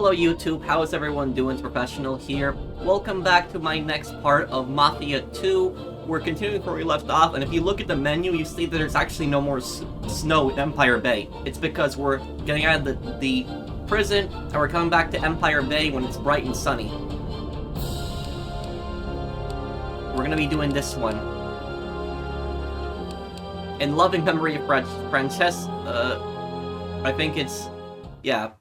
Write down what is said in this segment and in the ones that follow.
Hello YouTube, how is everyone doing? It's Professional here. Welcome back to my next part of Mafia 2. We're continuing where we left off, and if you look at the menu, you see that there's actually no more snow at Empire Bay. It's because we're getting out of the prison, and we're coming back to Empire Bay when it's bright and sunny. We're gonna be doing this one. In loving memory of I think it's... yeah.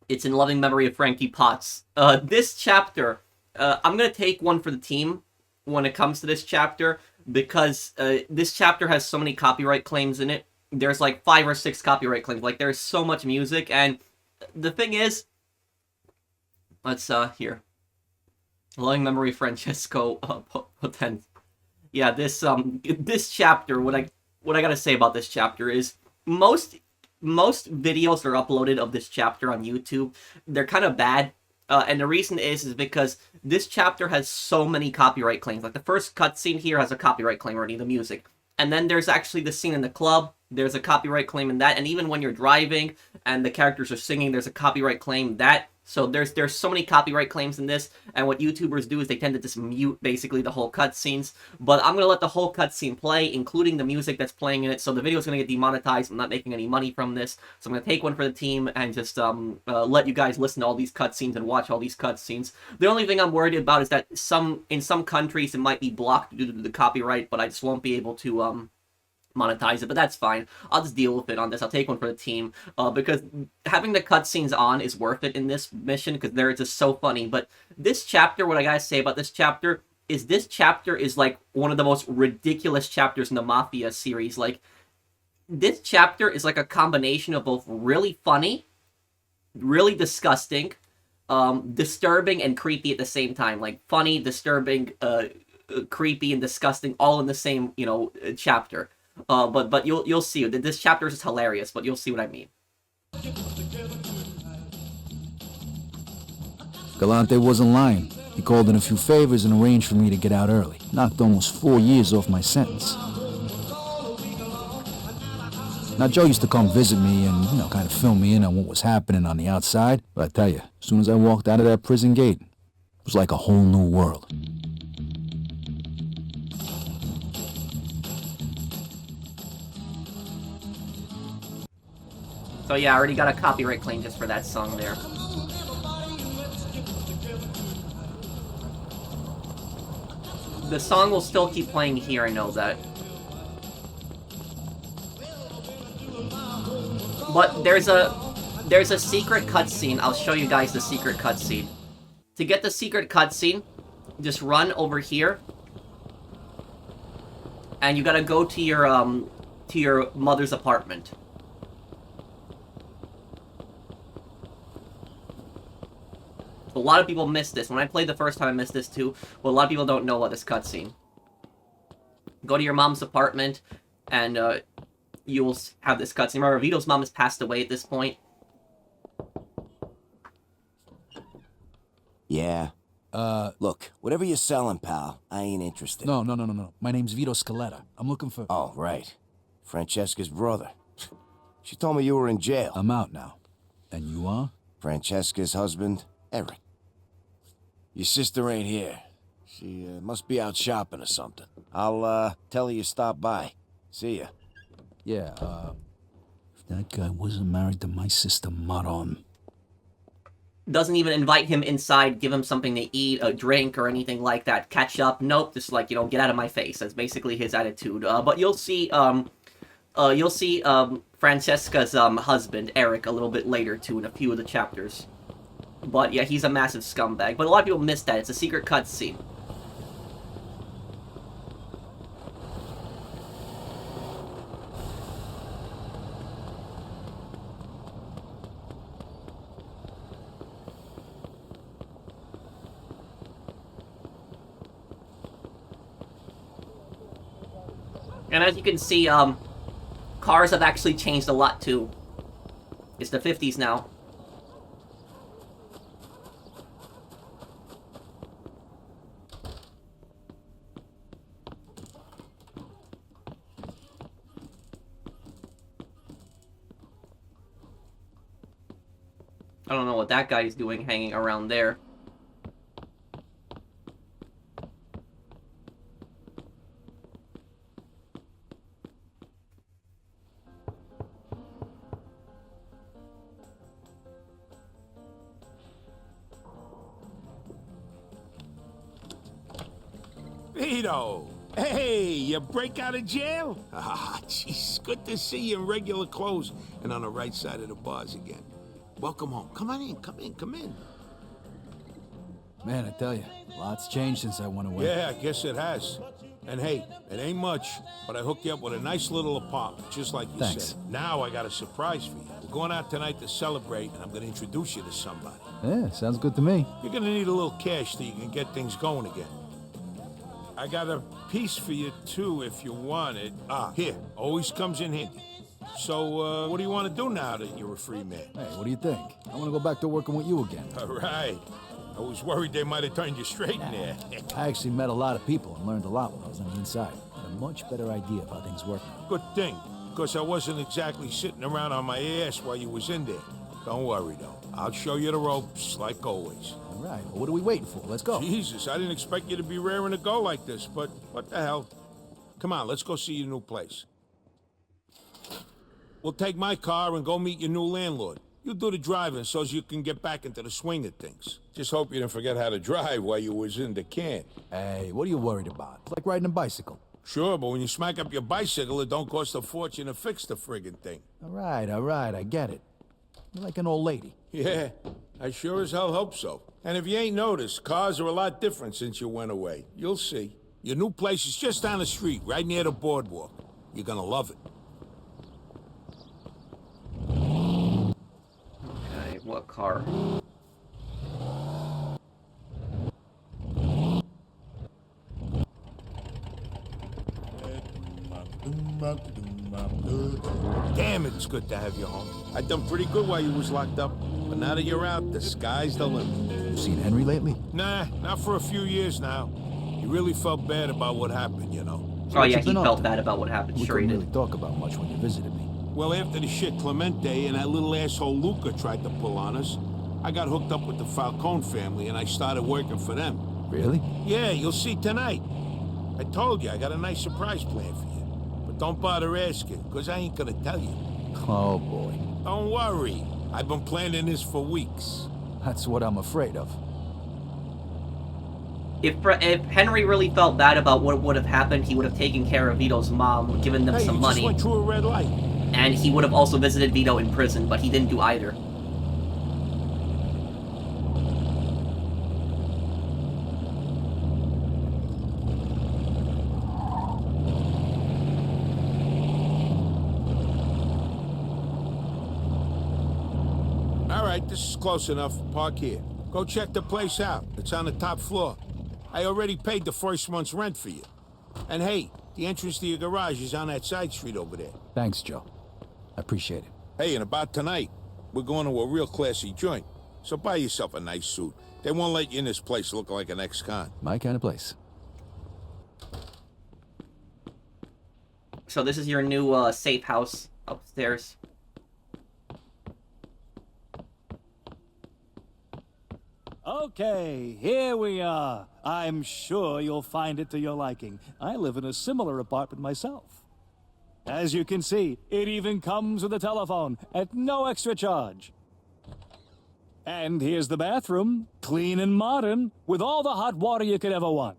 It's in loving memory of Frankie Potts. This chapter, I'm gonna take one for the team when it comes to this chapter, because this chapter has so many copyright claims in it. There's like 5 or 6 copyright claims. Like, there's so much music, and the thing is... let's, here. Loving memory of Francesco Potent. Yeah, this chapter, what I gotta say about this chapter is, most videos that are uploaded of this chapter on YouTube, they're kind of bad, and the reason is because this chapter has so many copyright claims. Like, the first cutscene here has a copyright claim already, the music. And then there's actually the scene in the club, there's a copyright claim in that, and even when you're driving and the characters are singing, there's a copyright claim in that. So there's so many copyright claims in this, and what YouTubers do is they tend to just mute, basically, the whole cutscenes. But I'm going to let the whole cutscene play, including the music that's playing in it, so the video's going to get demonetized. I'm not making any money from this, so I'm going to take one for the team and just let you guys listen to all these cutscenes and watch all these cutscenes. The only thing I'm worried about is that in some countries it might be blocked due to the copyright, but I just won't be able to... monetize it, but that's fine. I'll just deal with it on this. I'll take one for the team, because having the cutscenes on is worth it in this mission, because they're just so funny. But this chapter, what I gotta say about this chapter is like one of the most ridiculous chapters in the Mafia series. Like, this chapter is like a combination of both really funny, really disgusting, disturbing, and creepy at the same time. Like, funny, disturbing, creepy, and disgusting all in the same, chapter. But you'll see. This chapter is just hilarious, but you'll see what I mean. Galante wasn't lying. He called in a few favors and arranged for me to get out early. Knocked almost 4 years off my sentence. Now, Joe used to come visit me and, kind of fill me in on what was happening on the outside. But I tell you, as soon as I walked out of that prison gate, it was like a whole new world. So yeah, I already got a copyright claim just for that song there. The song will still keep playing here, I know that. But there's a secret cutscene. I'll show you guys the secret cutscene. To get the secret cutscene, just run over here. And you gotta go to your mother's apartment. A lot of people missed this. When I played the first time, I missed this too. But a lot of people don't know about this cutscene. Go to your mom's apartment, and you will have this cutscene. Remember, Vito's mom has passed away at this point. Yeah. Look, whatever you're selling, pal, I ain't interested. No. My name's Vito Scaletta. I'm looking for... Oh, right. Francesca's brother. She told me you were in jail. I'm out now. And you are? Francesca's husband, Eric. Your sister ain't here. She must be out shopping or something. I'll tell her you stopped by. See ya. Yeah, if that guy wasn't married to my sister Maron. Doesn't even invite him inside, give him something to eat, a drink, or anything like that. Catch up. Nope, just like, get out of my face. That's basically his attitude. But you'll see, Francesca's, husband, Eric, a little bit later, too, in a few of the chapters. But yeah, he's a massive scumbag. But a lot of people miss that. It's a secret cutscene. And as you can see, cars have actually changed a lot too. It's the 50s now. I don't know what that guy's doing hanging around there. Vito! Hey, you break out of jail? Ah, jeez, good to see you in regular clothes and on the right side of the bars again. Welcome home. Come on in, come in. Man, I tell you, lots changed since I went away. Yeah, I guess it has. And hey, it ain't much, but I hooked you up with a nice little apartment, just like you Thanks. said. Now I got a surprise for you. We're going out tonight to celebrate, and I'm gonna introduce you to somebody. Yeah, sounds good to me. You're gonna need a little cash so you can get things going again. I got a piece for you, too, if you want it. Ah, here. Always comes in handy. So, what do you want to do now that you're a free man? Hey, what do you think? I want to go back to working with you again. All right. I was worried they might have turned you straight in there. I actually met a lot of people and learned a lot when I was on the inside. Had a much better idea of how things work now. Good thing, because I wasn't exactly sitting around on my ass while you was in there. Don't worry, though. I'll show you the ropes, like always. All right, well, what are we waiting for? Let's go. Jesus, I didn't expect you to be raring to go like this, but what the hell? Come on, let's go see your new place. We'll take my car and go meet your new landlord. You do the driving so you can get back into the swing of things. Just hope you didn't forget how to drive while you was in the can. Hey, what are you worried about? It's like riding a bicycle. Sure, but when you smack up your bicycle, it don't cost a fortune to fix the friggin' thing. All right, I get it. You're like an old lady. Yeah, I sure as hell hope so. And if you ain't noticed, cars are a lot different since you went away. You'll see. Your new place is just down the street, right near the boardwalk. You're gonna love it. Okay, what car? Damn, it's good to have you home. I done pretty good while you was locked up. But now that you're out, the sky's the limit. You seen Henry lately? Nah, not for a few years now. He really felt bad about what happened, you know. Oh yeah, What you he been felt up to? bad about what happened. We Sure he couldn't did. really talk about much when you visited me. Well, after the shit Clemente and that little asshole Luca tried to pull on us, I got hooked up with the Falcone family and I started working for them. Really? Yeah, you'll see tonight. I told you, I got a nice surprise plan for you. But don't bother asking, because I ain't gonna tell you. Oh, boy. Don't worry. I've been planning this for weeks. That's what I'm afraid of. If Henry really felt bad about what would have happened, he would have taken care of Vito's mom, given them Hey, some you money, just went through a red light. and he would have also visited Vito in prison, but he didn't do either. All right, this is close enough. Park here. Go check the place out. It's on the top floor. I already paid the first month's rent for you. And hey, the entrance to your garage is on that side street over there. Thanks, Joe. I appreciate it. Hey, and about tonight, we're going to a real classy joint. So buy yourself a nice suit. They won't let you in this place looking like an ex-con. My kind of place. So this is your new safe house upstairs. Okay, here we are. I'm sure you'll find it to your liking. I live in a similar apartment myself. As you can see, it even comes with a telephone at no extra charge. And here's the bathroom, clean and modern, with all the hot water you could ever want.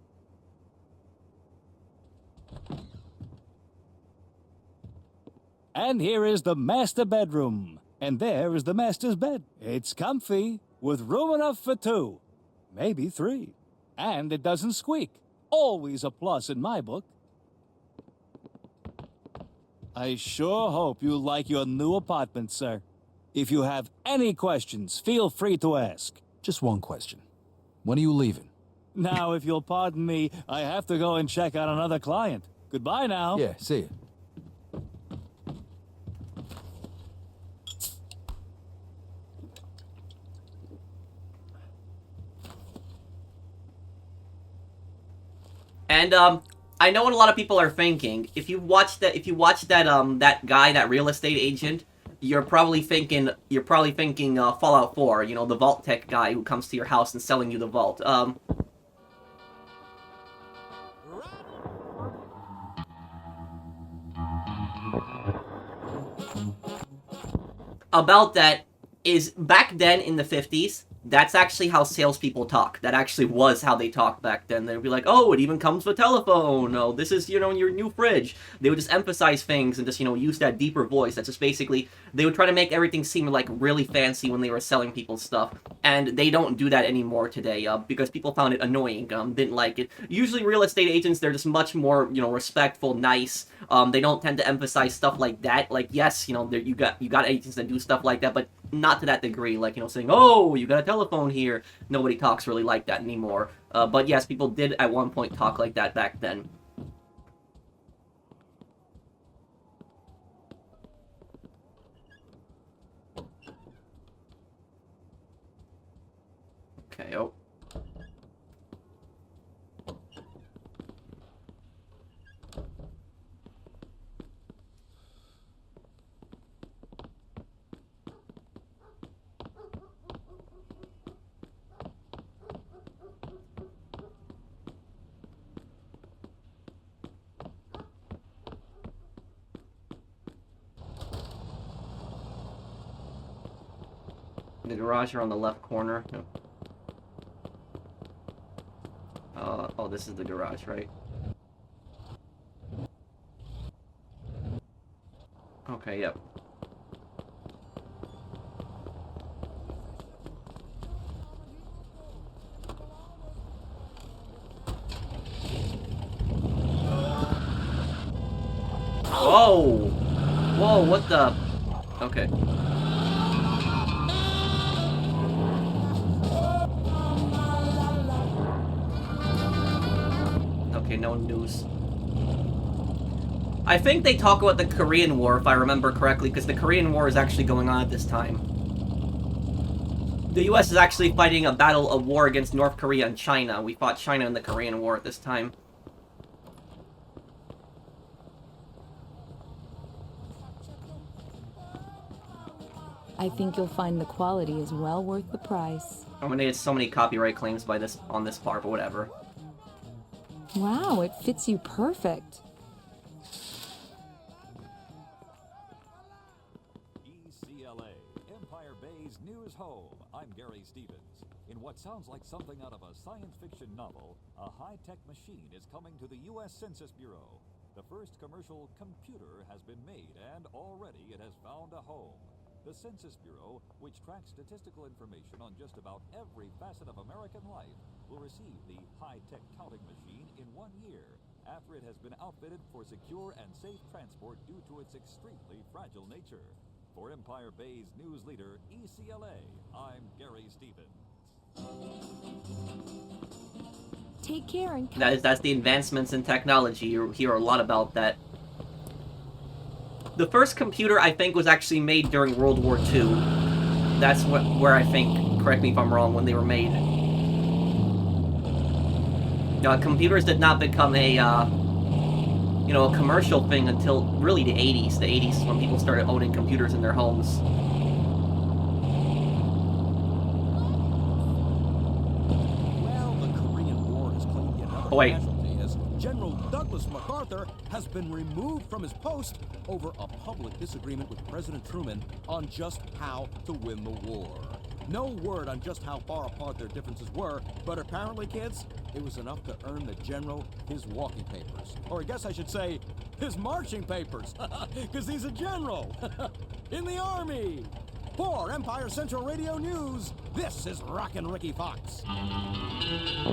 And here is the master bedroom. And there is the master's bed. It's comfy, with room enough for 2, maybe 3. And it doesn't squeak. Always a plus in my book. I sure hope you like your new apartment, sir. If you have any questions, feel free to ask. Just one question. When are you leaving? Now, if you'll pardon me, I have to go and check on another client. Goodbye now. Yeah, see you. And I know what a lot of people are thinking. If you watch that, that guy, that real estate agent, you're probably thinking Fallout 4, you know, the vault tech guy who comes to your house and selling you the vault. About that is back then in the 50s, that's actually how salespeople talk. That actually was how they talked back then. They'd be like, oh, it even comes with a telephone. Oh, this is, you know, your new fridge. They would just emphasize things and just, you know, use that deeper voice. That's just basically, they would try to make everything seem like really fancy when they were selling people stuff. And they don't do that anymore today because people found it annoying, didn't like it. Usually real estate agents, they're just much more, you know, respectful, nice. They don't tend to emphasize stuff like that. Like, yes, you know, you got agents that do stuff like that, but not to that degree. Like, you know, saying, oh, you got a telephone here. Nobody talks really like that anymore. But yes, people did at one point talk like that back then. Okay, oh. The garage are on the left corner. No. Oh, this is the garage, right? Okay, yep. Whoa! Whoa, what the? Okay. Okay, no news. I think they talk about the Korean War, if I remember correctly, because the Korean War is actually going on at this time. The US is actually fighting a war against North Korea and China. We fought China in the Korean War at this time. I think you'll find the quality is well worth the price. I'm gonna get so many copyright claims on this part, but whatever. Wow, it fits you perfect. ECLA, Empire Bay's news home. I'm Gary Stevens. In what sounds like something out of a science fiction novel, a high-tech machine is coming to the U.S. Census Bureau. The first commercial computer has been made, and already it has found a home. The Census Bureau, which tracks statistical information on just about every facet of American life, will receive the high-tech counting machine in 1 year, after it has been outfitted for secure and safe transport due to its extremely fragile nature. For Empire Bay's news leader, ECLA, I'm Gary Stevens. Take care and That's the advancements in technology. You hear a lot about that. The first computer, I think, was actually made during World War II. That's where I think, correct me if I'm wrong, when they were made. Computers did not become a commercial thing until really the 80s. The 80s is when people started owning computers in their homes. Well, the Korean War has claimed yet another casualty as General Douglas MacArthur has been removed from his post over a public disagreement with President Truman on just how to win the war. No word on just how far apart their differences were, but apparently, kids, it was enough to earn the general his walking papers. Or I guess I should say, his marching papers, because he's a general in the Army. For Empire Central Radio News, this is Rockin' Ricky Fox.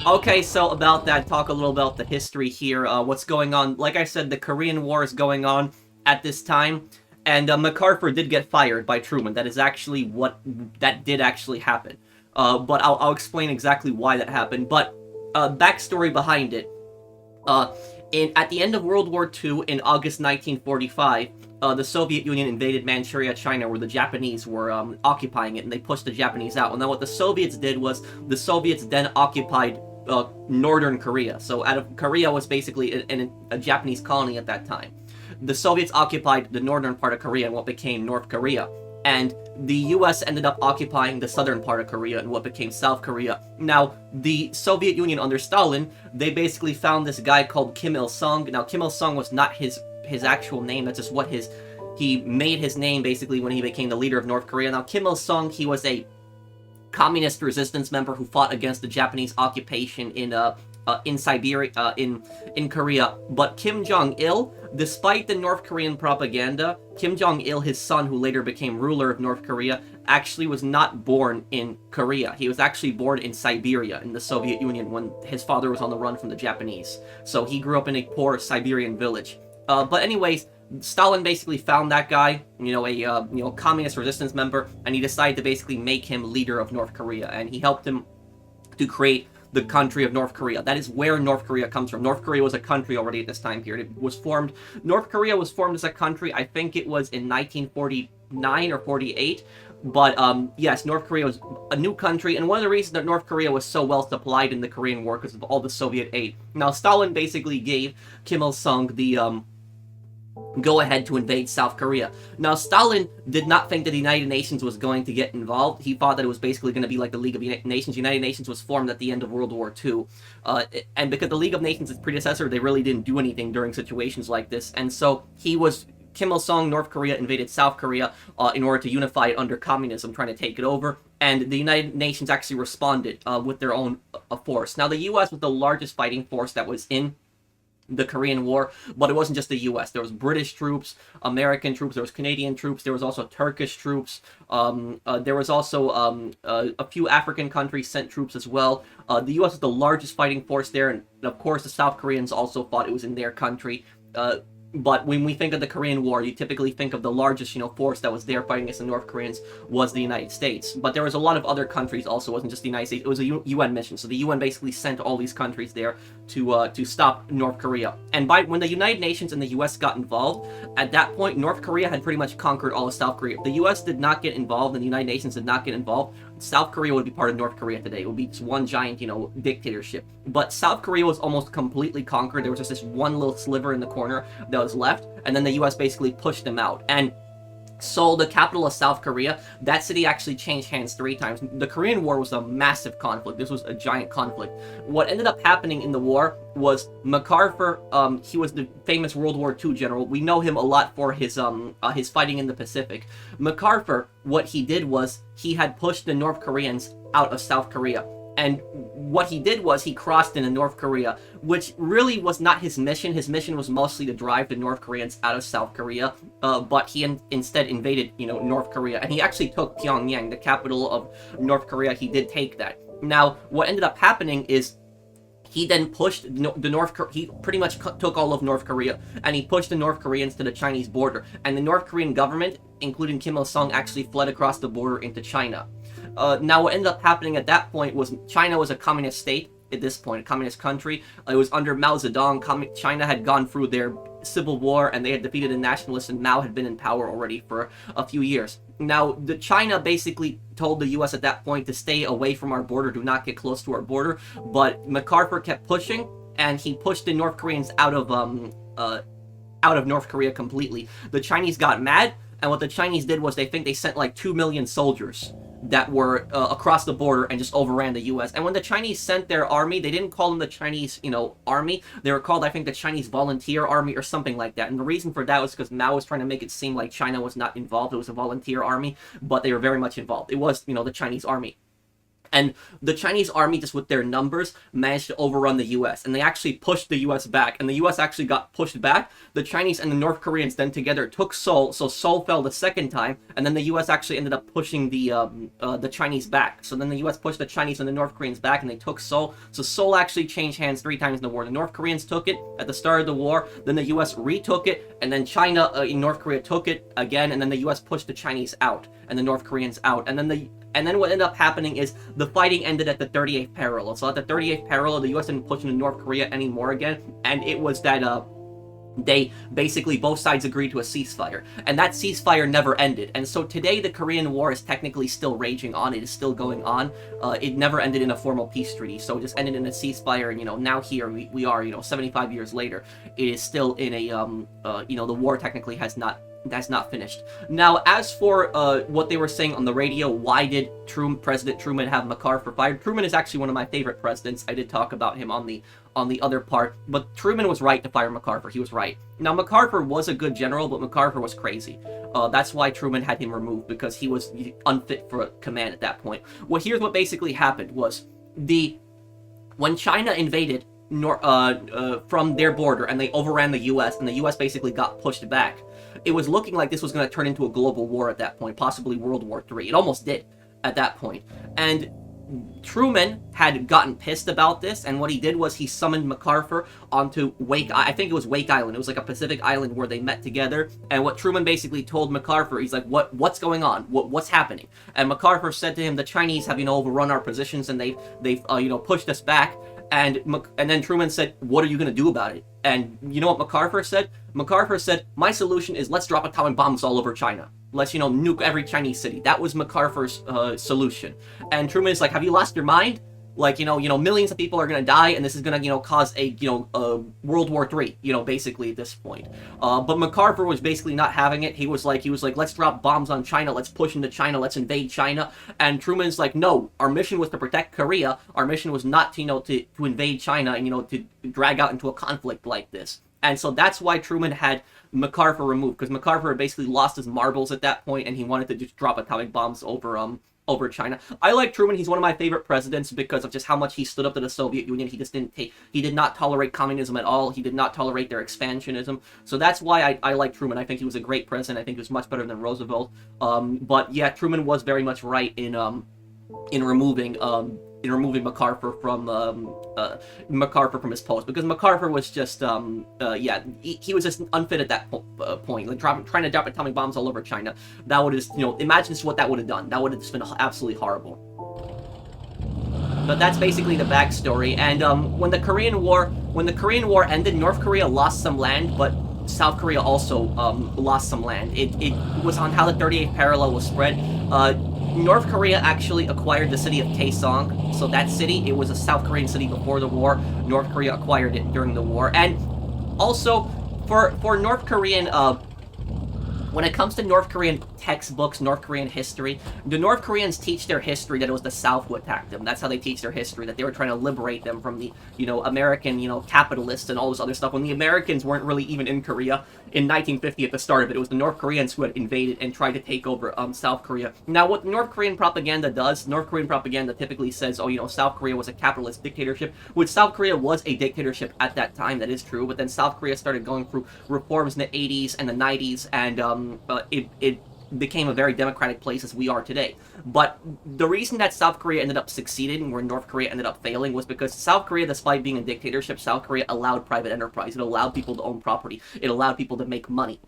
Okay, so about that, talk a little about the history here. What's going on? Like I said, the Korean War is going on at this time, and MacArthur did get fired by Truman. That is actually that did actually happen. But I'll explain exactly why that happened. But backstory behind it. At the end of World War II, in August 1945, the Soviet Union invaded Manchuria, China, where the Japanese were occupying it, and they pushed the Japanese out. And then what the Soviets did was, the Soviets then occupied northern Korea. So Korea was basically a Japanese colony at that time. the Soviets occupied the northern part of Korea and what became North Korea. And the US ended up occupying the southern part of Korea and what became South Korea. Now, the Soviet Union under Stalin, they basically found this guy called Kim Il-sung. Now, Kim Il-sung was not his actual name, that's just what he made his name basically when he became the leader of North Korea. Now, Kim Il-sung, he was a communist resistance member who fought against the Japanese occupation in Siberia, in Korea. But Kim Jong-il, despite the North Korean propaganda, Kim Jong-il, his son, who later became ruler of North Korea, actually was not born in Korea. He was actually born in Siberia, in the Soviet Union, when his father was on the run from the Japanese. So he grew up in a poor Siberian village. But anyways, Stalin basically found that guy, a communist resistance member, and he decided to basically make him leader of North Korea, and he helped him to create the country of North Korea. That is where North Korea comes from. North Korea was a country already at this time period. North Korea was formed as a country, I think it was in 1949 or 48. But yes, North Korea was a new country, and one of the reasons that North Korea was so well supplied in the Korean War because of all the Soviet aid. Now, Stalin basically gave Kim Il-sung the go ahead to invade South Korea. Now, Stalin did not think that the United Nations was going to get involved. He thought that it was basically going to be like the League of Nations. United Nations was formed at the end of World War II. And because the League of Nations' its predecessor, they really didn't do anything during situations like this. And so Kim Il-sung, North Korea, invaded South Korea in order to unify it under communism, trying to take it over. And the United Nations actually responded with their own force. Now, the U.S. was the largest fighting force that was in the Korean War, but it wasn't just the U.S. There was British troops, American troops, there was Canadian troops, there was also Turkish troops, there was also a few African countries sent troops as well. The U.S. was the largest fighting force there, and of course the South Koreans also thought it was in their country. But when we think of the Korean War, you typically think of the largest, force that was there fighting against the North Koreans was the United States. But there was a lot of other countries also. It wasn't just the United States. It was a UN mission. So the UN basically sent all these countries there to stop North Korea. And when the United Nations and the US got involved, at that point, North Korea had pretty much conquered all of South Korea. If the US did not get involved and the United Nations did not get involved, South Korea would be part of North Korea today. It would be just one giant, dictatorship. But South Korea was almost completely conquered. There was just this one little sliver in the corner that was left, and then the US basically pushed them out. And Seoul, the capital of South Korea, that city actually changed hands 3 times. The Korean War was a massive conflict. This was a giant conflict. What ended up happening in the war was MacArthur, he was the famous World War II general. We know him a lot for his fighting in the Pacific. MacArthur, what he did was he had pushed the North Koreans out of South Korea. And what he did was he crossed into North Korea, which really was not his mission. His mission was mostly to drive the North Koreans out of South Korea, but he instead invaded, North Korea. And he actually took Pyongyang, the capital of North Korea. He did take that. Now, what ended up happening is he then pushed he pretty much took all of North Korea, and he pushed the North Koreans to the Chinese border. And the North Korean government, including Kim Il-sung, actually fled across the border into China. Now, what ended up happening at that point was China was a communist state at this point, a communist country. It was under Mao Zedong. China had gone through their civil war, and they had defeated the nationalists, and Mao had been in power already for a few years. Now, China basically told the U.S. at that point to stay away from our border, do not get close to our border, but MacArthur kept pushing, and he pushed the North Koreans out of North Korea completely. The Chinese got mad, and what the Chinese did was they sent like 2 million soldiers that were across the border and just overran the U.S. And when the Chinese sent their army, they didn't call them the Chinese, army. They were called, I think, the Chinese Volunteer Army or something like that. And the reason for that was because Mao was trying to make it seem like China was not involved. It was a volunteer army, but they were very much involved. It was, the Chinese army. And the Chinese army, just with their numbers, managed to overrun the U.S. And they actually pushed the U.S. back. And the U.S. actually got pushed back. The Chinese and the North Koreans then together took Seoul. So Seoul fell the second time. And then the U.S. actually ended up pushing the Chinese back. So then the U.S. pushed the Chinese and the North Koreans back, and they took Seoul. So Seoul actually changed hands 3 times in the war. The North Koreans took it at the start of the war. Then the U.S. retook it. And then China in North Korea took it again. And then the U.S. pushed the Chinese out and the North Koreans out. And then what ended up happening is the fighting ended at the 38th parallel. So at the 38th parallel, the U.S. didn't push into North Korea anymore again, and it was that they basically, both sides agreed to a ceasefire, and that ceasefire never ended. And so today the Korean War is technically still raging on. It is still going on. It never ended in a formal peace treaty, so it just ended in a ceasefire. And now here we are, 75 years later, it is still in a the war technically has not finished. Now, as for what they were saying on the radio, why did President Truman have MacArthur fired? Truman is actually one of my favorite presidents. I did talk about him on the other part, but Truman was right to fire MacArthur. He was right. Now, MacArthur was a good general, but MacArthur was crazy. That's why Truman had him removed, because he was unfit for command at that point. Well, here's what basically happened was when China invaded from their border and they overran the U.S., and the U.S. basically got pushed back, it was looking like this was going to turn into a global war at that point, possibly World War III. It almost did at that point. And Truman had gotten pissed about this, and what he did was he summoned MacArthur onto I think it was Wake Island. It was like a Pacific island where they met together, and what Truman basically told MacArthur, he's like, what's going on? What's happening? And MacArthur said to him, the Chinese have, overrun our positions, and they've pushed us back. And then Truman said, what are you going to do about it? And you know what MacArthur said? MacArthur said, my solution is let's drop atomic bombs all over China. Let's, nuke every Chinese city. That was MacArthur's solution. And Truman is like, have you lost your mind? Like, millions of people are going to die, and this is going to, cause a World War III, basically at this point. But MacArthur was basically not having it. He was like, let's drop bombs on China, let's push into China, let's invade China. And Truman's like, no, our mission was to protect Korea. Our mission was not to invade China and, to drag out into a conflict like this. And so that's why Truman had MacArthur removed, because MacArthur had basically lost his marbles at that point, and he wanted to just drop atomic bombs over China. I like Truman. He's one of my favorite presidents because of just how much he stood up to the Soviet Union. He just he did not tolerate communism at all. He did not tolerate their expansionism. So that's why I like Truman. I think he was a great president. I think he was much better than Roosevelt. But yeah, Truman was very much right in removing MacArthur from his post, because MacArthur was just he was just unfit at that point, like trying to drop atomic bombs all over China. That would have imagine just what that would have done. That would have just been absolutely horrible. But that's basically the backstory. And when the Korean War ended, North Korea lost some land, but South Korea also lost some land. It was on how the 38th parallel was spread. North Korea actually acquired the city of Kaesong. So that city, it was a South Korean city before the war. North Korea acquired it during the war. And also, for North Korean, when it comes to North Korean textbooks, North Korean history, the North Koreans teach their history that it was the South who attacked them. That's how they teach their history, that they were trying to liberate them from the, American, capitalists and all this other stuff. When the Americans weren't really even in Korea in 1950 at the start of it. It was the North Koreans who had invaded and tried to take over South Korea. Now, what North Korean propaganda does, North Korean propaganda typically says, South Korea was a capitalist dictatorship, which South Korea was a dictatorship at that time. That is true. But then South Korea started going through reforms in the 80s and the 90s, and it became a very democratic place as we are today. But the reason that South Korea ended up succeeding where North Korea ended up failing was because South Korea, despite being a dictatorship, South Korea allowed private enterprise. It allowed people to own property. It allowed people to make money.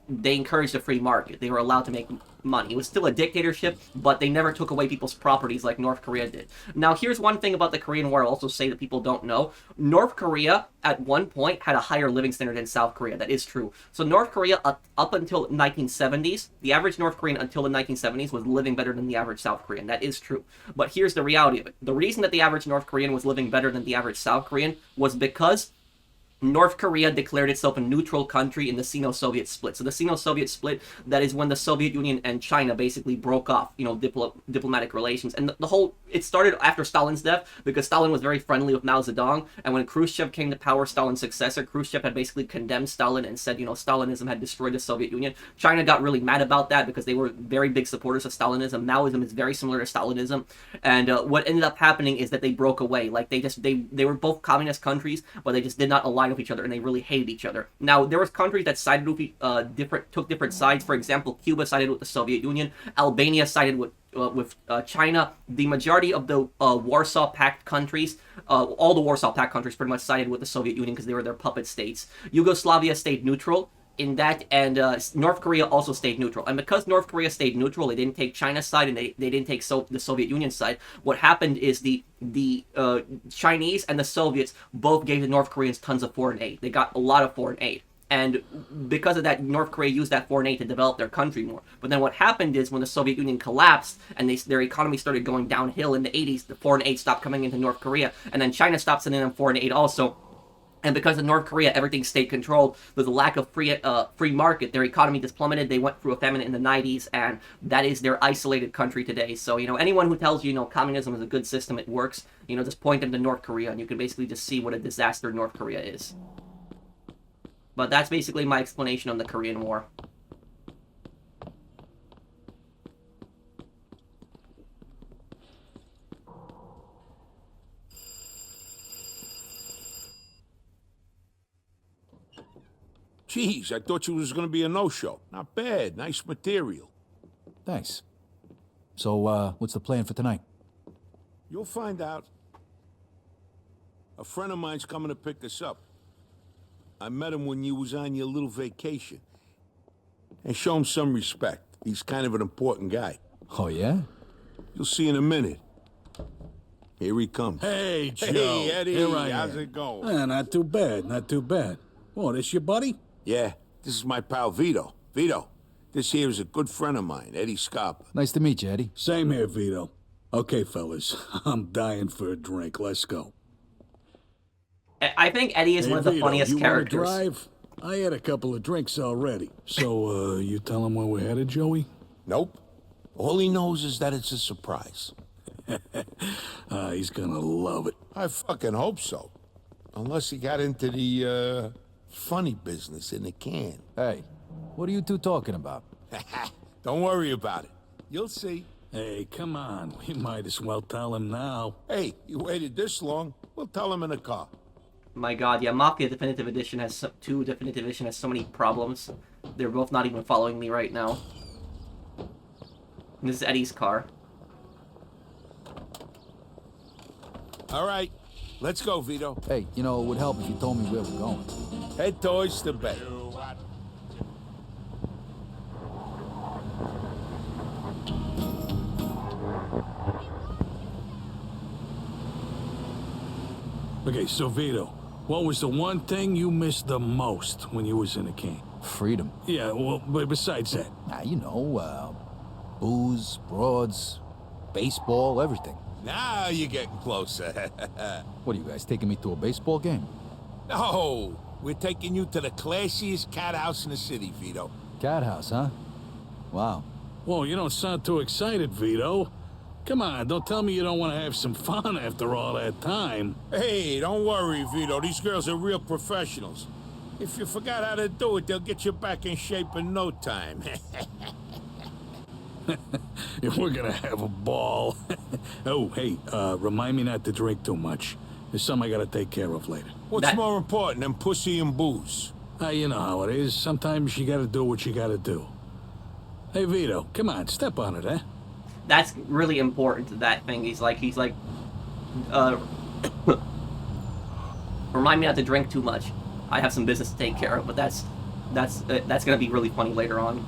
They encouraged the free market. They were allowed to make money. It was still a dictatorship, but they never took away people's properties like North Korea did. Now, here's one thing about the Korean War I'll also say that people don't know. North Korea, at one point, had a higher living standard than South Korea. That is true. So North Korea, up until 1970s, the average North Korean until the 1970s was living better than the average South Korean. That is true. But here's the reality of it. The reason that the average North Korean was living better than the average South Korean was because North Korea declared itself a neutral country in the Sino-Soviet split. So the Sino-Soviet split, that is when the Soviet Union and China basically broke off, diplomatic relations. And it started after Stalin's death, because Stalin was very friendly with Mao Zedong. And when Khrushchev came to power, Stalin's successor, Khrushchev had basically condemned Stalin and said, Stalinism had destroyed the Soviet Union. China got really mad about that because they were very big supporters of Stalinism. Maoism is very similar to Stalinism. And what ended up happening is that they broke away. Like they were both communist countries, but they just did not align with each other, and they really hated each other. Now, there was countries that sided with took different sides. For example, Cuba sided with the Soviet Union. Albania sided with China. The majority of the Warsaw Pact countries, all the Warsaw Pact countries pretty much sided with the Soviet Union because they were their puppet states. Yugoslavia stayed neutral. in that, and North Korea also stayed neutral. And because North Korea stayed neutral, they didn't take China's side, and they didn't take the Soviet Union side. What happened is the Chinese and the Soviets both gave the North Koreans tons of foreign aid. They got a lot of foreign aid. And because of that, North Korea used that foreign aid to develop their country more. But then what happened is when the Soviet Union collapsed and their economy started going downhill in the 80s, the foreign aid stopped coming into North Korea. And then China stopped sending them foreign aid also. And because of North Korea, everything stayed controlled. With a lack of free market, their economy just plummeted. They went through a famine in the 90s, and that is their isolated country today. So, anyone who tells you, communism is a good system, it works, just point them to North Korea, and you can basically just see what a disaster North Korea is. But that's basically my explanation on the Korean War. Jeez, I thought you was gonna be a no-show. Not bad, nice material. Thanks. So, what's the plan for tonight? You'll find out. A friend of mine's coming to pick us up. I met him when you was on your little vacation. And show him some respect. He's kind of an important guy. Oh, yeah? You'll see in a minute. Here he comes. Hey, Joe. Hey, Eddie. Here I How's am. it going? Not too bad, not too bad. Oh, this your buddy? Yeah, this is my pal Vito. Vito, this here is a good friend of mine, Eddie Scarpa. Nice to meet you, Eddie. Same here, Vito. Okay, fellas, I'm dying for a drink. Let's go. I think Eddie is Hey, one of the Vito, funniest you characters. Wanna drive? I had a couple of drinks already. So, you tell him where we're headed, Joey? Nope. All he knows is that it's a surprise. He's gonna love it. I fucking hope so. Unless he got into the, funny business in the can. Hey, what are you two talking about? Don't worry about it. You'll see. Hey, come on. We might as well tell him now. Hey, you waited this long. We'll tell him in the car. My god, yeah, Mafia Definitive Edition has 2 Definitive Edition has so many problems. They're both not even following me right now. This is Eddie's car. All right, let's go, Vito. Hey, it would help if you told me where we're going. Head towards the bay. Okay, so Vito, what was the one thing you missed the most when you was in the can? Freedom. Yeah, well, but besides that. Booze, broads, baseball, everything. Now you're getting closer. What are you guys, taking me to a baseball game? No, we're taking you to the classiest cat house in the city, Vito. Cat house, huh? Wow. Whoa, you don't sound too excited, Vito. Come on, don't tell me you don't want to have some fun after all that time. Hey, don't worry, Vito. These girls are real professionals. If you forgot how to do it, they'll get you back in shape in no time. We're gonna have a ball. Oh, hey, remind me not to drink too much. There's something I gotta take care of later. What's more important than pussy and booze? You know how it is. Sometimes you gotta do what you gotta do. Hey, Vito, come on, step on it, eh? That's really important to that thing. He's like, remind me not to drink too much. I have some business to take care of, but that's gonna be really funny later on.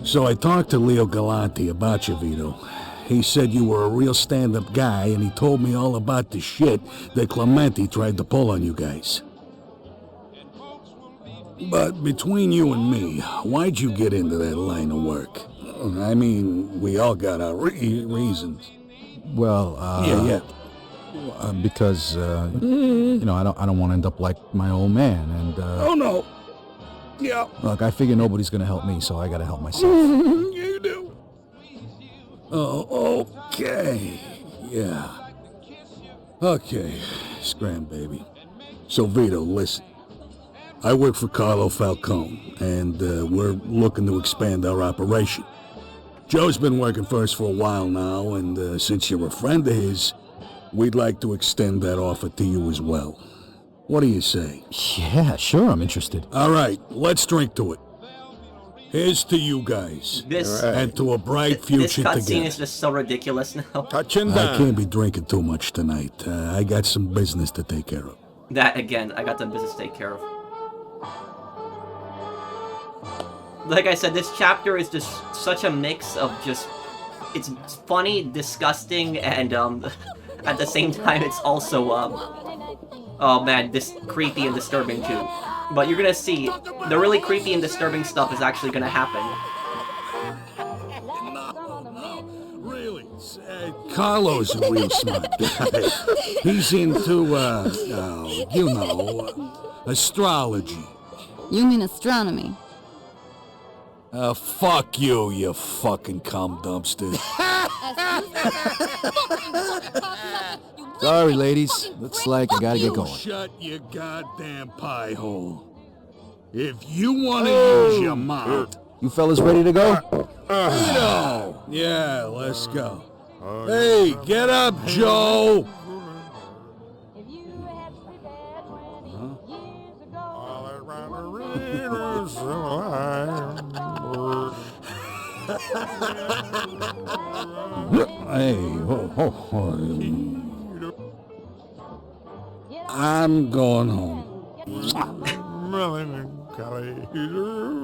So I talked to Leo Galante about you, Vito. He said you were a real stand-up guy, and he told me all about the shit that Clemente tried to pull on you guys. But between you and me, why'd you get into that line of work? I mean, we all got our reasons. Well, Yeah. because, I don't want to end up like my old man, and, Oh, no. Yeah. Look, I figure nobody's gonna help me, so I gotta help myself. You do. Oh, okay. Yeah. Okay. Scram, baby. So, Vito, listen. I work for Carlo Falcone, and we're looking to expand our operation. Joe's been working for us for a while now, and since you're a friend of his, we'd like to extend that offer to you as well. What do you say? Yeah, sure, I'm interested. All right, let's drink to it. Here's to you guys, and to a bright future This cutscene together. is just so ridiculous now. Touching I down. can't be drinking too much tonight. I got some business to take care of. That, again, I got the business to take care of. Like I said, this chapter is just such a mix of just... It's funny, disgusting, and, at the same time, it's also, oh man, this creepy and disturbing too. But you're gonna see, the really creepy and disturbing stuff is actually gonna happen. Really? Carlo's a real smart guy. He's into, astrology. You mean astronomy? Fuck you, you fucking cum dumpster. Sorry, ladies. Looks like I gotta get going. Shut your goddamn pie hole. If you want to use your mouth... You fellas ready to go? Vito! Yeah, let's go. Hey, get up, Joe! Hey, I'm going home.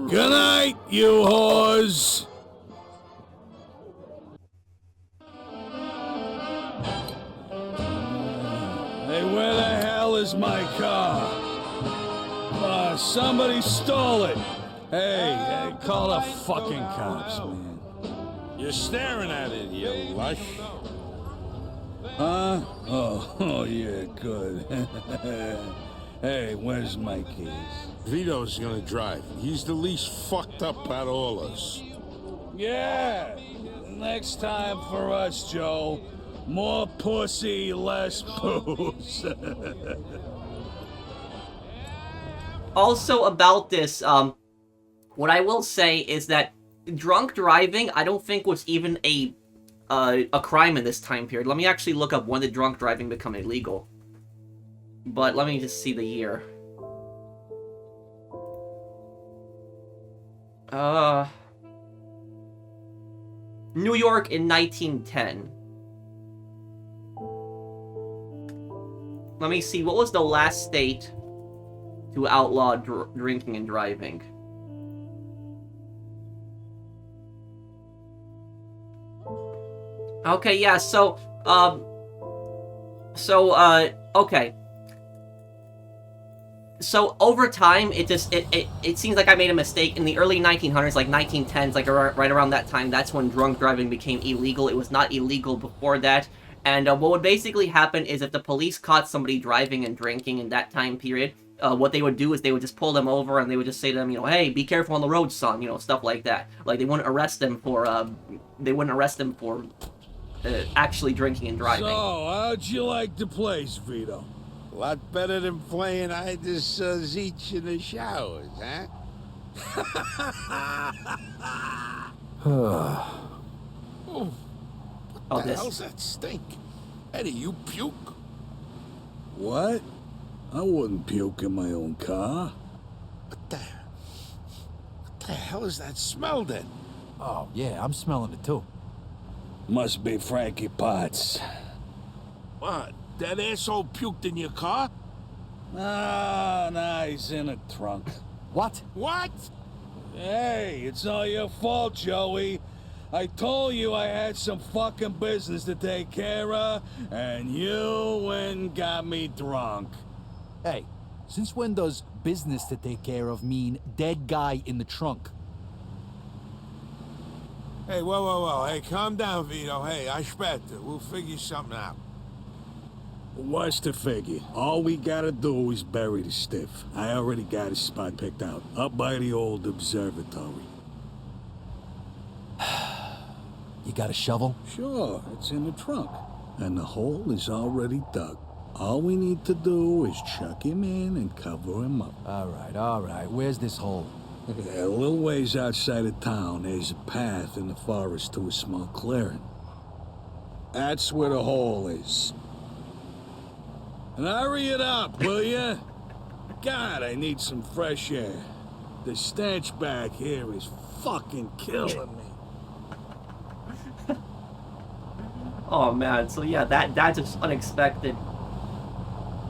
Good night, you whores! Hey, where the hell is my car? Somebody stole it. Hey, call the fucking cops, man. You're staring at it, you lush. Huh? Oh, yeah, good. Hey, where's my keys? Vito's gonna drive. He's the least fucked up out of all us. Yeah, next time for us, Joe. More pussy, less booze. Also about this, what I will say is that drunk driving, I don't think was even a crime in this time period. Let me actually look up when did drunk driving become illegal. But let me just see the year. New York in 1910. Let me see, what was the last state to outlaw drinking and driving? Okay, yeah, okay. So, over time, it seems like I made a mistake. In the early 1900s, like 1910s, like right around that time, that's when drunk driving became illegal. It was not illegal before that. And what would basically happen is if the police caught somebody driving and drinking in that time period, what they would do is they would just pull them over and they would just say to them, hey, be careful on the road, son, stuff like that. Like, they wouldn't arrest them for, actually drinking and driving. So, how'd you like the place, Vito? A lot better than playing hide this Zeech in the showers, huh? Oh, What the hell's that stink? Eddie, you puke? What? I wouldn't puke in my own car. What the hell is that smell then? Oh, yeah, I'm smelling it too. Must be Frankie Potts. What? That asshole puked in your car? Nah, he's in a trunk. What? What? Hey, it's all your fault, Joey. I told you I had some fucking business to take care of, and you went and got me drunk. Hey, since when does business to take care of mean dead guy in the trunk? Hey, whoa. Hey, calm down, Vito. Hey, aspetta. We'll figure something out. What's to figure? All we gotta do is bury the stiff. I already got a spot picked out, up by the old observatory. You got a shovel? Sure, it's in the trunk. And the hole is already dug. All we need to do is chuck him in and cover him up. All right. Where's this hole? A little ways outside of town, there's a path in the forest to a small clearing. That's where the hole is. And hurry it up, will ya? God, I need some fresh air. The stench back here is fucking killing me. Oh man, so yeah, that's just unexpected.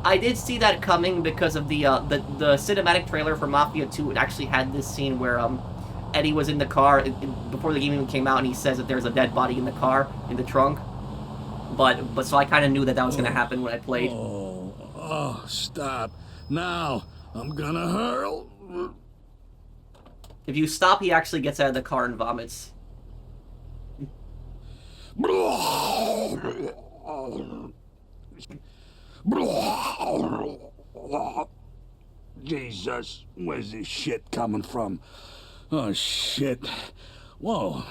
I did see that coming because of the cinematic trailer for Mafia 2. It actually had this scene where Eddie was in the car before the game even came out, and he says that there's a dead body in the car in the trunk. But so I kind of knew that was gonna happen when I played. Oh, stop now! I'm gonna hurl. If you stop, he actually gets out of the car and vomits. Jesus, where's this shit coming from? Oh, shit. Whoa,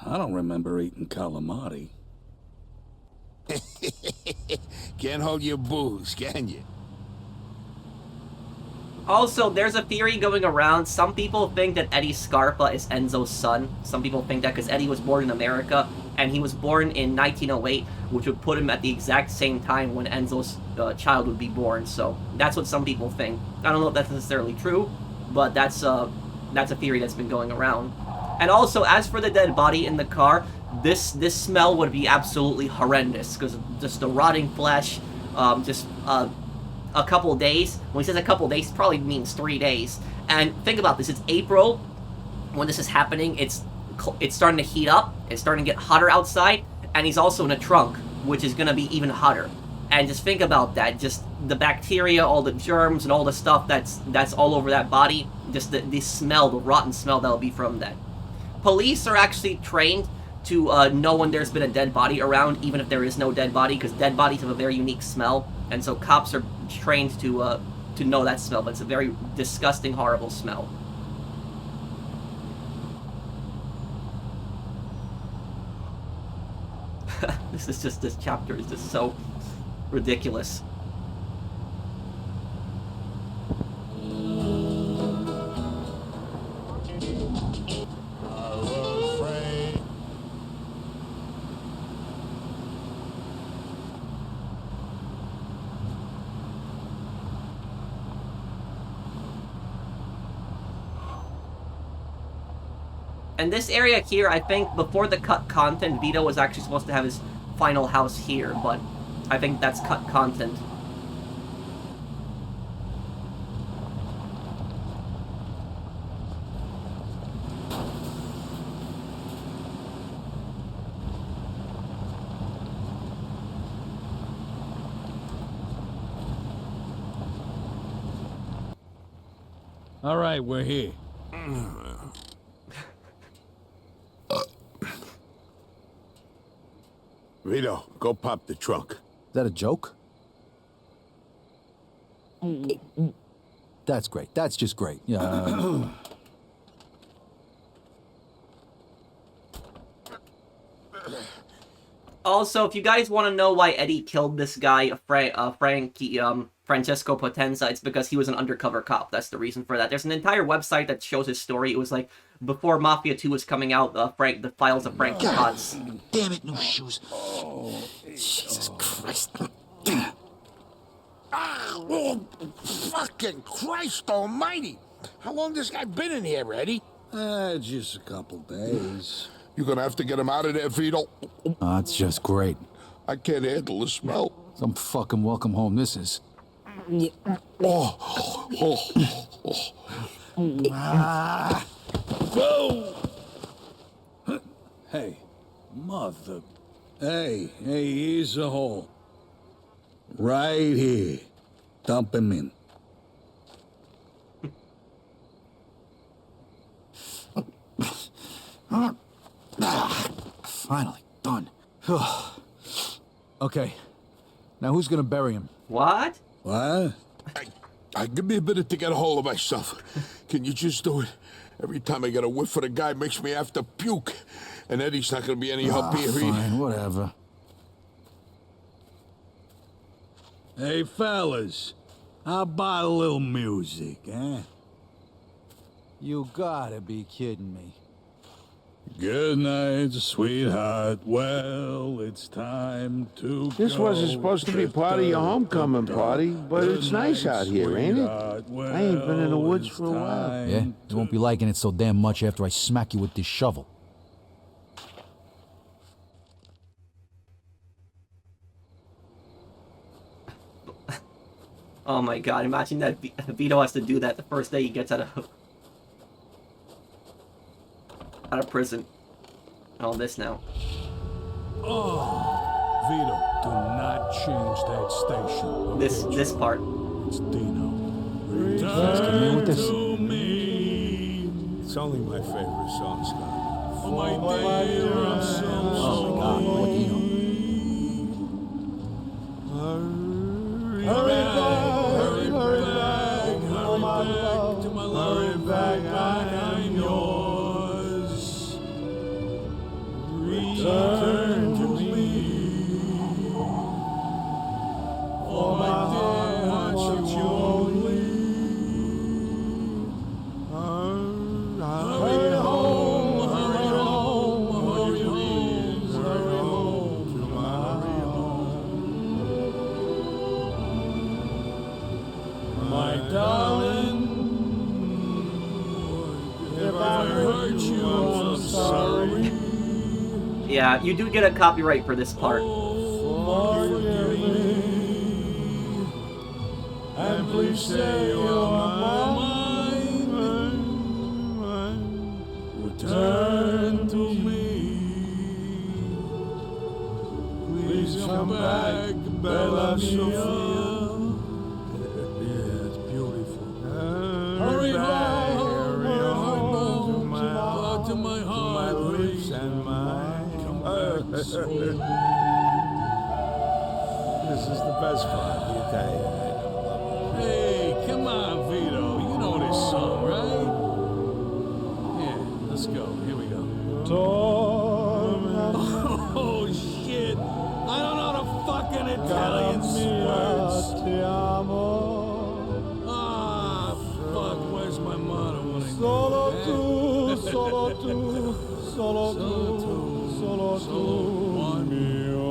I don't remember eating calamari. Can't hold your booze, can you? Also, there's a theory going around. Some people think that Eddie Scarpa is Enzo's son. Some people think that because Eddie was born in America, and he was born in 1908, which would put him at the exact same time when Enzo's child would be born. So that's what some people think. I don't know if that's necessarily true, but that's a theory that's been going around. And also, as for the dead body in the car, this smell would be absolutely horrendous because just the rotting flesh, a couple days. When he says a couple days, it probably means 3 days. And think about this: it's April when this is happening. It's starting to heat up. It's starting to get hotter outside, and he's also in a trunk, which is gonna be even hotter. And just think about that: just the bacteria, all the germs, and all the stuff that's all over that body. Just the smell, the rotten smell that'll be from that. Police are actually trained to know when there's been a dead body around, even if there is no dead body, because dead bodies have a very unique smell, and so cops are trained to know that smell. But it's a very disgusting, horrible smell. This chapter is just so ridiculous. And this area here, I think, before the cut content, Vito was actually supposed to have his final house here, but I think that's cut content. All right, we're here. Vito, go pop the trunk. Is that a joke? That's great. That's just great. Yeah. Also, if you guys want to know why Eddie killed this guy, Francesco Potenza, it's because he was an undercover cop. That's the reason for that. There's an entire website that shows his story. It was like before Mafia 2 was coming out, the files of Frankie Potts. Damn it, new shoes. Jesus Christ. Oh, fucking Christ almighty. How long this guy been in here, Eddie? Just a couple days. You're gonna have to get him out of there, Vito. That's just great. I can't handle the smell. Some fucking welcome home this is. Hey, mother. Hey, here's a hole. Right here. Dump him in. Finally, done. Okay, now who's gonna bury him? What? What? Give me a minute to get a hold of myself. Can you just do it? Every time I get a whiff of the guy, makes me have to puke. And Eddie's not gonna be any help here. Fine, whatever. Hey, fellas. How about a little music, eh? You gotta be kidding me. Good night, sweetheart. Well, it's time to This go. wasn't supposed to be part of your homecoming party, but it's nice out here, ain't it? I ain't been in the woods for a while. Yeah? You won't be liking it so damn much after I smack you with this shovel. Oh my god, imagine that Vito has to do that the first day he gets out of prison. All this now. Oh, Vito, do not change that station. This part. It's Dino. Return to me. It's only my favorite song, Scott. Oh, my dear, I'm so Oh my god, what Dino? hurry back, hurry back, I'm yours. Return to me. Oh, my dear, aren't you only? Hurry home, hurry home, hurry home, hurry home to my home. My darling, if I hurt you, I'm sorry. Yeah, you do get a copyright for this part. Forgive me, and please say you're mine. Return to me. Please come back, Bella Sophia. Yeah, it's beautiful. Hurry back, hurry home to my heart, please. And mine. Come back, soul. This is the best part, the Italian. Hey, come on, Vito. You know this song, right? Yeah, let's go. Here we go. Oh, shit. I don't know the fucking Italian words. Ah, fuck. Where's my motto when I Solo do tu, that? solo tu, solo tu, solo tu, mio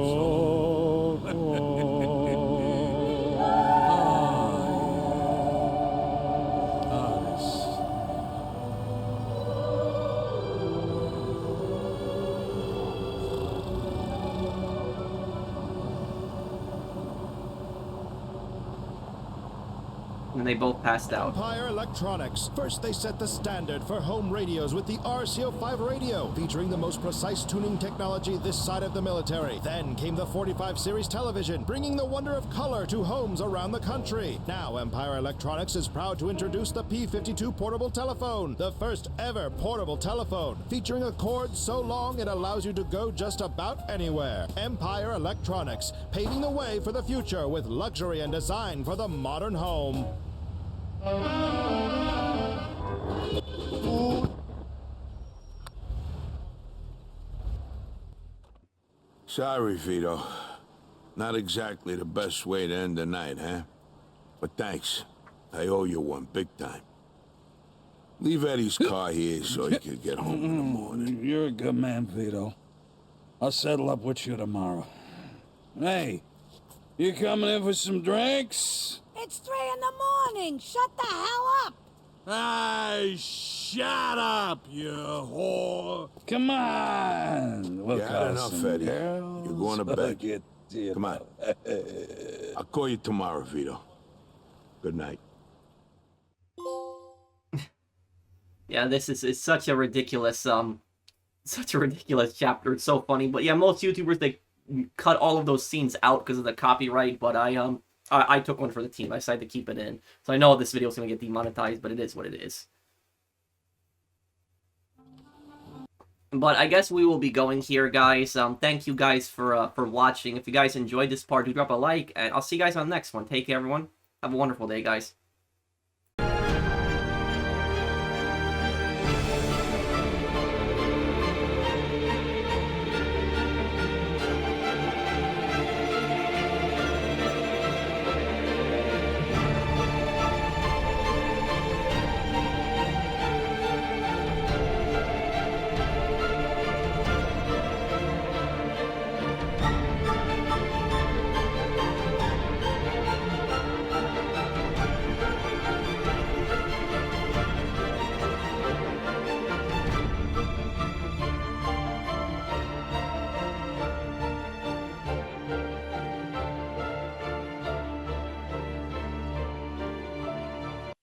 And they both passed out. Empire Electronics. First, they set the standard for home radios with the RCO5 radio, featuring the most precise tuning technology this side of the military. Then came the 45 series television, bringing the wonder of color to homes around the country. Now, Empire Electronics is proud to introduce the P52 portable telephone, the first ever portable telephone, featuring a cord so long it allows you to go just about anywhere. Empire Electronics, paving the way for the future with luxury and design for the modern home. Sorry, Vito. Not exactly the best way to end the night, huh? But thanks. I owe you one, big time. Leave Eddie's car here so he can get home in the morning. You're a good man, Vito. I'll settle up with you tomorrow. Hey, you coming in for some drinks? It's 3 in the morning. Shut the hell up. Hey, shut up, you whore. Come on. We'll You had call enough, some Eddie. girls. You're going to bed. Get you Come on. I'll call you tomorrow, Vito. Good night. Yeah, this is such a ridiculous chapter. It's so funny. But yeah, most YouTubers, they cut all of those scenes out because of the copyright, but I took one for the team. I decided to keep it in. So I know this video is going to get demonetized, but it is what it is. But I guess we will be going here, guys. Thank you guys for watching. If you guys enjoyed this part, do drop a like, and I'll see you guys on the next one. Take care, everyone. Have a wonderful day, guys.